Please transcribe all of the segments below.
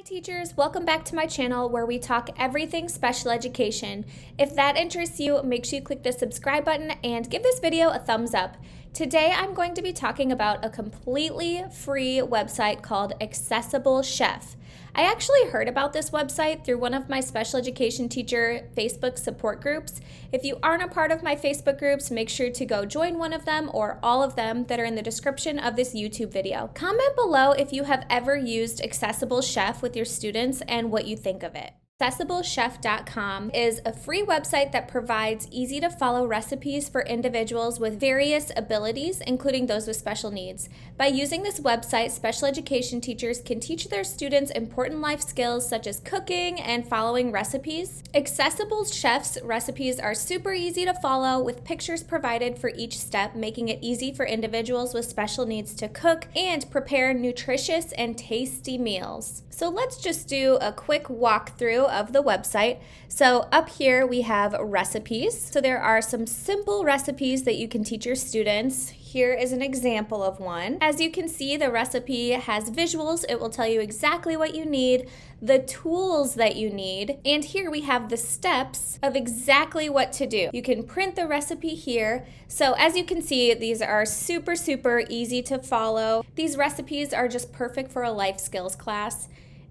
Teachers, welcome back to my channel where we talk everything special education. If that interests you, make sure you click the subscribe button and give this video a thumbs up. Today I'm going to be talking about a completely free website called Accessible Chef. I actually heard about this website through one of my special education teacher Facebook support groups. If you aren't a part of my Facebook groups, make sure to go join one of them or all of them that are in the description of this YouTube video. Comment below if you have ever used Accessible Chef with your students and what you think of it. ActiviTeach.com is a free website that provides easy to follow recipes for individuals with various abilities, including those with special needs. By using this website, special education teachers can teach their students important life skills such as cooking and following recipes. Accessible Chef's recipes are super easy to follow with pictures provided for each step, making it easy for individuals with special needs to cook and prepare nutritious and tasty meals. So let's just do a quick walkthrough of the website. So up here we have recipes. So there are some simple recipes that you can teach your students. Here is an example of one. As you can see, the recipe has visuals. It will tell you exactly what you need, the tools that you need, and here we have the steps of exactly what to do. You can print the recipe here. So as you can see, these are super easy to follow. These recipes are just perfect for a life skills class.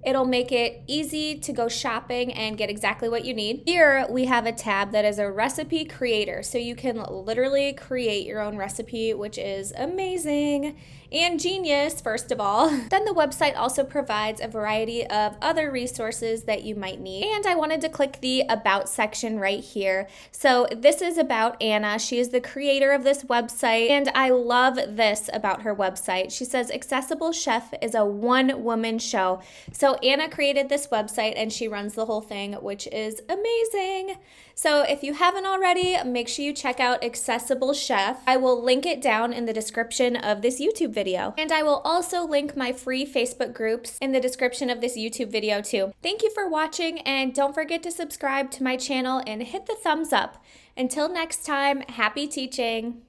It'll make it easy to go shopping and get exactly what you need. Here we have a tab that is a recipe creator. So you can literally create your own recipe, which is amazing and genius, first of all. Then the website also provides a variety of other resources that you might need. And I wanted to click the About section right here. So this is about Anna. She is the creator of this website, and I love this about her website. She says, Accessible Chef is a one-woman show. So Anna created this website and she runs the whole thing, which is amazing. So if you haven't already, make sure you check out Accessible Chef. I will link it down in the description of this YouTube video. And I will also link my free Facebook groups in the description of this YouTube video too. Thank you for watching, and don't forget to subscribe to my channel and hit the thumbs up. Until next time, happy teaching.